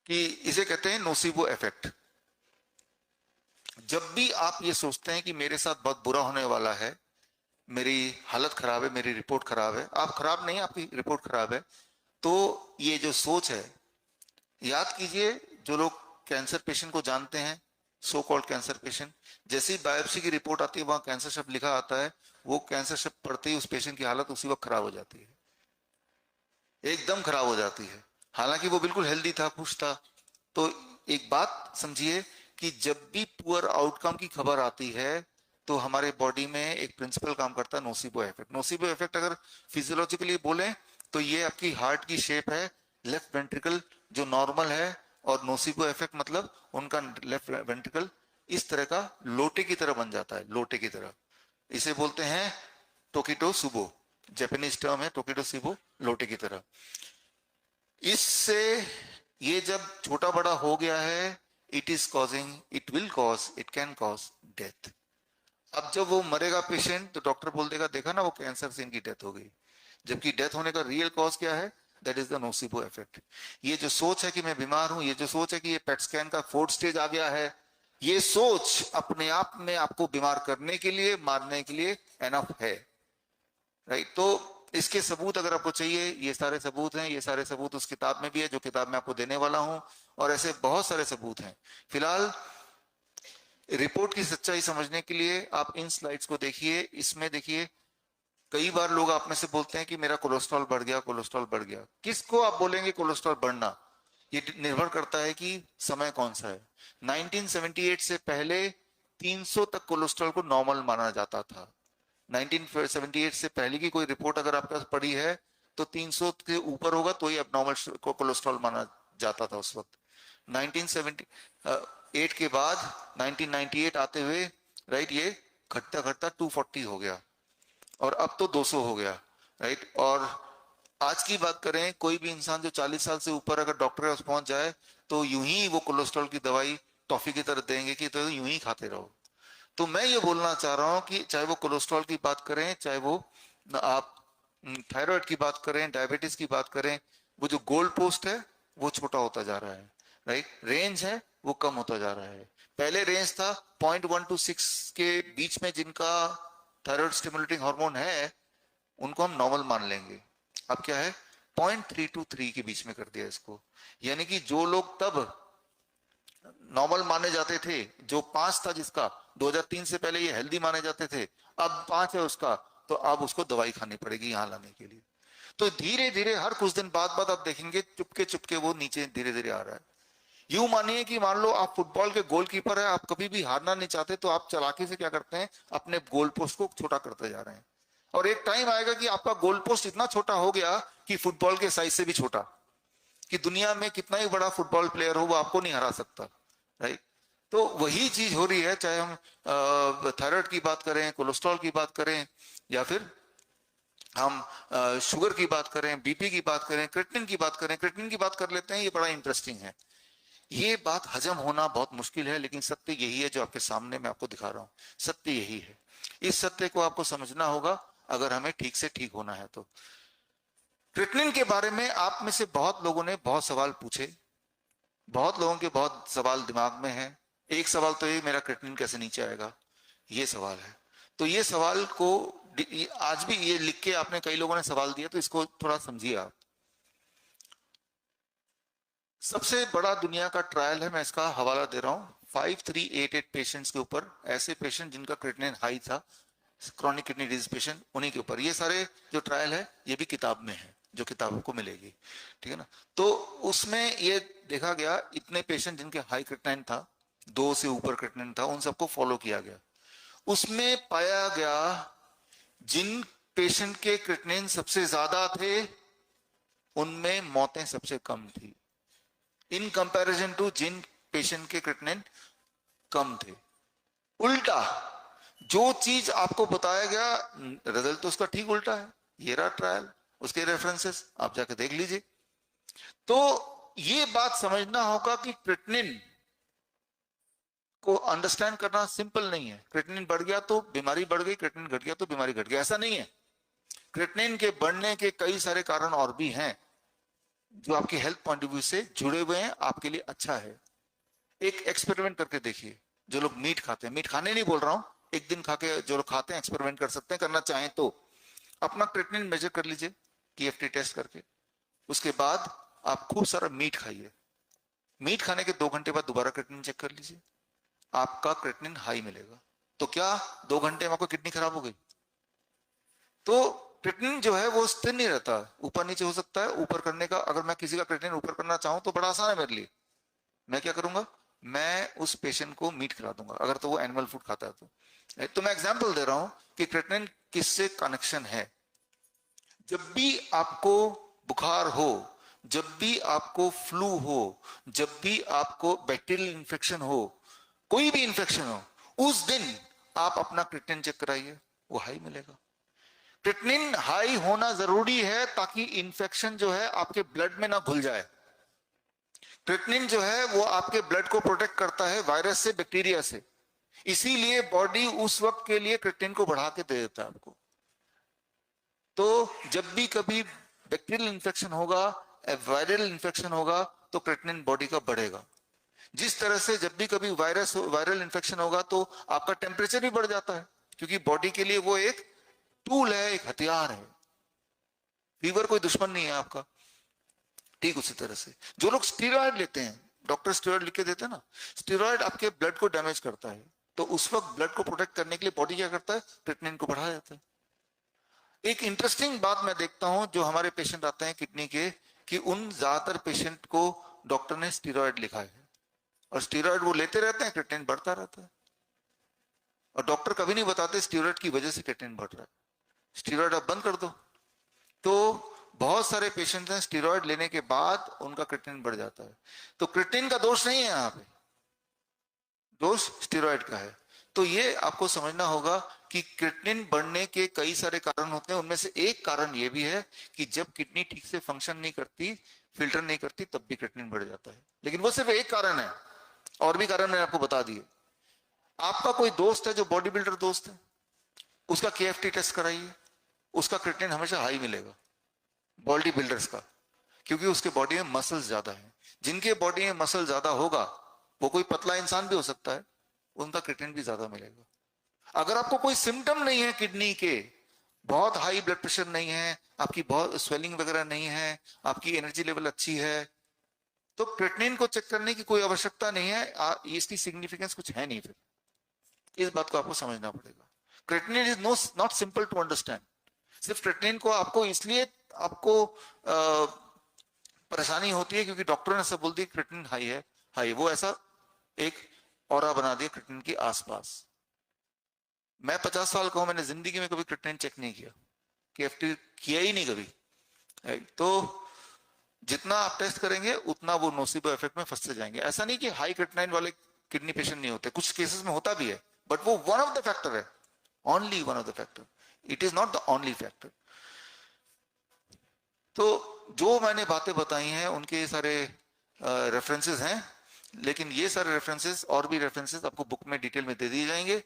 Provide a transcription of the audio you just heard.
कि इसे कहते हैं नोसिबो इफेक्ट। जब भी आप ये सोचते हैं कि मेरे साथ बहुत बुरा होने वाला है, मेरी हालत खराब है, मेरी रिपोर्ट खराब है, आप खराब नहीं, आपकी रिपोर्ट खराब है, तो ये जो सोच है, याद कीजिए, जो लोग कैंसर पेशेंट को जानते हैं, सो कॉल्ड कैंसर पेशेंट, जैसे ही बायोप्सी की रिपोर्ट आती है वहां कैंसर शब्द लिखा आता है, वो कैंसर शब्द पढ़ते ही उस पेशेंट की हालत उसी वक्त खराब हो जाती है, एकदम खराब हो जाती है, हालांकि वो बिल्कुल हेल्दी था, खुश था। तो एक बात समझिए कि जब भी पुअर आउटकम की खबर आती है तो हमारे बॉडी में एक प्रिंसिपल काम करता है, नोसिबो इफेक्ट। नोसिबो इफेक्ट अगर फिजियोलॉजिकली बोले तो ये आपकी हार्ट की शेप है, लेफ्ट वेंट्रिकल जो नॉर्मल है, और नोसिबो इफेक्ट मतलब उनका लेफ्ट वेंट्रिकल इस तरह का लोटे की तरह बन जाता है, लोटे की तरह। इसे बोलते हैं टोकिटो सुबो, जापानीज टर्म है टोकिटो सुबो, लोटे की तरह। इससे ये जब छोटा बड़ा हो गया है, it is causing, it will cause, it can cause death. अब जब वो मरेगा पेशेंट तो डॉक्टर बोल देगा देखा ना वो कैंसर से इनकी डेथ हो गई, जबकि डेथ होने का रियल कॉज क्या है? That is the nocebo effect. ये जो सोच है कि मैं बीमार हूं, ये जो सोच है कि ये पेट स्कैन का फोर्थ स्टेज आ गया है, ये सोच अपने आप में आपको बीमार करने के लिए, मारने के लिए एनफ है, राइट? तो इसके सबूत अगर आपको चाहिए, ये सारे सबूत हैं, ये सारे सबूत उस किताब में भी है जो किताब मैं आपको देने वाला हूं, और ऐसे बहुत सारे सबूत हैं। फिलहाल रिपोर्ट की सच्चाई समझने के लिए आप इन स्लाइड्स को देखिए, इसमें देखिए, कई बार लोग आप में से बोलते हैं कि मेरा कोलेस्ट्रॉल बढ़ गया, कोलेस्ट्रॉल बढ़ गया। किसको आप बोलेंगे कोलेस्ट्रॉल बढ़ना? ये निर्भर करता है कि समय कौन सा है। 1978 से पहले 300 तक कोलेस्ट्रॉल को नॉर्मल माना जाता था। 1978 से पहले की कोई रिपोर्ट अगर आपके पास पड़ी है तो 300 के ऊपर होगा तो ही एबनॉर्मल कोलेस्ट्रॉल माना जाता था उस वक्त। 1978 के बाद 1998 आते हुए, राइट, ये घटता घटता 240 हो गया और अब तो 200 हो गया, राइट। और आज की बात करें, कोई भी इंसान जो 40 साल से ऊपर अगर डॉक्टर के पास पहुंच जाए तो यूं ही वो कोलेस्ट्रॉल की दवाई टॉफी की तरह देंगे कि तो यूं ही खाते रहो। तो मैं ये बोलना चाह रहा हूं कि चाहे वो कोलेस्ट्रॉल की बात करें, चाहे वो आप थायराइड की बात करें, डायबिटीज की बात करें, वो जो गोल पोस्ट है वो छोटा होता जा रहा है, राइट। रेंज है वो कम होता जा रहा है। पहले रेंज था 0.1 to 6 के बीच में, जिनका थायराइड स्टिमुलेटिंग हार्मोन है उनको हम नॉर्मल मान लेंगे। अब क्या है, 0.3 to 3 के बीच में कर दिया इसको। यानी कि जो लोग तब नॉर्मल माने जाते थे, जो 5 था जिसका 2003 से पहले ये हेल्दी माने जाते थे, अब 5 है उसका, तो अब उसको दवाई खानी पड़ेगी यहां लाने के लिए। तो धीरे धीरे हर कुछ दिन बाद आप देखेंगे चुपके चुपके वो नीचे धीरे धीरे आ रहा है। यूं मानिए कि मान लो आप फुटबॉल के गोलकीपर है, आप कभी भी हारना नहीं चाहते तो आप चालाकी से क्या करते हैं, अपने गोल पोस्ट को छोटा करते जा रहे हैं। और एक टाइम आएगा कि आपका गोल पोस्ट इतना छोटा हो गया कि फुटबॉल के साइज से भी छोटा, कि दुनिया में कितना ही बड़ा फुटबॉल प्लेयर हो वो आपको नहीं हरा सकता, राइट। तो वही चीज हो रही है, चाहे हम थायराइड की बात करें, कोलेस्ट्रॉल की बात करें, या फिर हम शुगर की बात करें, बीपी की बात करें, क्रिएटिनिन की बात करें। क्रिएटिनिन की बात कर लेते हैं, ये बड़ा इंटरेस्टिंग है। ये बात हजम होना बहुत मुश्किल है, लेकिन सत्य यही है जो आपके सामने मैं आपको दिखा रहा हूं, सत्य यही है। इस सत्य को आपको समझना होगा अगर हमें ठीक से ठीक होना है। तो क्रिएटिनिन के बारे में आप में से बहुत लोगों ने बहुत सवाल पूछे, बहुत लोगों के बहुत सवाल दिमाग में है। एक सवाल तो ये, मेरा क्रिएटिनिन कैसे नीचे आएगा, ये सवाल है। तो ये सवाल को आज भी ये लिख के आपने, कई लोगों ने सवाल दिया, तो इसको थोड़ा समझिए आप। सबसे बड़ा दुनिया का ट्रायल है, मैं इसका हवाला दे रहा हूं, 5388 पेशेंट्स के ऊपर, ऐसे पेशेंट जिनका क्रिएटिनिन हाई था, क्रॉनिक किडनी डिजीज पेशेंट, उन्हीं के ऊपर। ये सारे जो ट्रायल है ये भी किताब में है, जो किताब आपको मिलेगी, ठीक है ना। तो उसमें ये देखा गया, इतने पेशेंट जिनके हाई क्रिएटिनिन था, 2 से ऊपर क्रिएटिनिन था, उन सबको फॉलो किया गया। उसमें पाया गया जिन पेशेंट के क्रिएटिनिन सबसे ज्यादा थे उनमें मौतें सबसे कम थी, इन कंपैरिजन टू जिन पेशेंट के क्रिएटिनिन कम थे। उल्टा जो चीज आपको बताया गया, रिजल्ट तो उसका ठीक उल्टा है। ये रहा ट्रायल, उसके रेफरेंसेस आप जाके देख लीजिए। तो ये बात समझना होगा कि क्रिएटिनिन को अंडरस्टैंड करना सिंपल नहीं है। क्रिएटिनिन बढ़ गया तो बीमारी बढ़ गई, क्रिएटिनिन घट गया तो बीमारी घट गई, ऐसा नहीं है। क्रिएटिनिन के बढ़ने के कई सारे कारण और भी हैं, जो आपकी हेल्थ पॉइंट ऑफ व्यू से जुड़े हुए हैं, आपके लिए अच्छा है। एक एक्सपेरिमेंट करके देखिए, जो लोग मीट खाते हैं, मीट खाने नहीं बोल रहा हूं, एक दिन खा के जो लोग खाते हैं एक्सपेरिमेंट कर सकते हैं, करना चाहें तो अपना क्रेटिनिन मेजर कर लीजिए टीएफटी टेस्ट करके। उसके बाद आप खूब सारा मीट खाइए, मीट खाने के 2 घंटे बाद दोबारा क्रेटिनिन चेक कर लीजिए, आपका क्रेटिनिन हाई मिलेगा। तो क्या 2 घंटे में आपको किडनी खराब हो गई? तो क्रेटिनिन जो है वो स्थिर नहीं रहता, ऊपर नीचे हो सकता है। ऊपर करने का, अगर मैं किसी का क्रेटिनिन ऊपर करना चाहूं तो बड़ा आसान है मेरे लिए। मैं क्या करूंगा, मैं उस पेशेंट को मीट खिला दूंगा, अगर तो वो एनिमल फूड खाता है तो मैं एग्जांपल दे रहा हूं कि क्रेटिनिन किससे कनेक्शन है। जब भी आपको बुखार हो, जब भी आपको फ्लू हो, जब भी आपको बैक्टीरियल इन्फेक्शन हो, कोई भी इन्फेक्शन हो, उस दिन आप अपना क्रेटिनिन चेक कराइए, वो हाई मिलेगा। क्रेटिनिन हाई होना जरूरी है ताकि इन्फेक्शन जो है आपके ब्लड में ना घुल जाए। क्रेटिनिन जो है वो आपके ब्लड को प्रोटेक्ट करता है वायरस से, बैक्टीरिया से। इसीलिए बॉडी उस वक्त के लिए क्रेटिनिन को बढ़ा के दे देता है आपको। तो जब भी कभी बैक्टीरियल इन्फेक्शन होगा, वायरल इन्फेक्शन होगा, तो क्रेटिनिन बॉडी का बढ़ेगा। जिस तरह से जब भी कभी वायरल इन्फेक्शन होगा तो आपका टेम्परेचर भी बढ़ जाता है, क्योंकि बॉडी के लिए वो एक टूल है, एक हथियार है। फीवर कोई दुश्मन नहीं है आपका। ठीक उसी तरह से जो लोग स्टीरॉयड लेते हैं, डॉक्टर स्टीरॉयड लिख के देते हैं ना, स्टीरॉयड आपके ब्लड को डैमेज करता है, तो उस वक्त ब्लड को प्रोटेक्ट करने के लिए बॉडी क्या करता है, क्रेटिनिन को बढ़ा देता है। एक इंटरेस्टिंग बात मैं देखता हूं, जो हमारे पेशेंट आते हैं किडनी के, कि उन ज्यादातर पेशेंट को डॉक्टर ने स्टीरॉयड लिखा है, और स्टीरॉयड वो लेते रहते हैं, क्रेटिनिन बढ़ता रहता है। और डॉक्टर कभी नहीं बताते स्टीरॉयड की वजह से क्रेटिनिन बढ़ रहा है, स्टीरॉयड आप बंद कर दो। तो बहुत सारे पेशेंट हैं स्टीरॉयड लेने के बाद उनका क्रेटिनिन बढ़ जाता है। तो क्रेटिनिन का दोष नहीं है यहाँ पे, दोष स्टीरॉयड का है। तो ये आपको समझना होगा कि क्रेटिनिन बढ़ने के कई सारे कारण होते हैं। उनमें से एक कारण ये भी है कि जब किडनी ठीक से फंक्शन नहीं करती, फिल्टर नहीं करती, तब भी क्रेटिनिन बढ़ जाता है। लेकिन वो सिर्फ एक कारण है, और भी कारण मैंने आपको बता दिए। आपका कोई दोस्त है जो बॉडी बिल्डर दोस्त है, उसका केएफटी टेस्ट कराइए, उसका क्रेटिनिन हमेशा हाई मिलेगा, बॉडी बिल्डर्स का, क्योंकि उसके बॉडी में मसल्स ज्यादा है। जिनके बॉडी में मसल ज्यादा होगा, वो कोई पतला इंसान भी हो सकता है, उनका क्रेटिनिन भी ज्यादा मिलेगा। अगर आपको कोई सिम्टम नहीं है किडनी के, बहुत हाई ब्लड प्रेशर नहीं है, आपकी बहुत स्वेलिंग वगैरह नहीं है, आपकी एनर्जी लेवल अच्छी है, तो क्रेटिनिन को चेक करने की कोई आवश्यकता नहीं है। इसकी सिग्निफिकेंस कुछ है नहीं। फिर इस बात को आपको समझना पड़ेगा। Creatinine is not simple to understand. सिर्फ क्रेटिनिन को आपको इसलिए आपको परेशानी होती है क्योंकि डॉक्टर ने सब बोल दिया क्रेटिनिन हाई है, हाई, वो ऐसा एक ऑरा बना दिया क्रेटिनिन के आसपास। मैं 50 साल का हूं, मैंने जिंदगी में कभी क्रेटिनिन चेक नहीं किया, केएफटी किया ही नहीं कभी। तो जितना आप टेस्ट करेंगे उतना वो नोसिबो इफेक्ट में फंसते जाएंगे। ऐसा नहीं कि हाई क्रेटिनाइन वाले किडनी पेशेंट नहीं होते, कुछ केसेस में होता भी है, बट वो वन ऑफ द फैक्टर है, only one of the factor, it is not the only factor. तो जो मैंने बातें बताई हैं उनके ये सारे रेफरेंसेस हैं, लेकिन ये सारे रेफरेंसेस और भी रेफरेंसेस आपको बुक में डिटेल में दे दिए जाएंगे।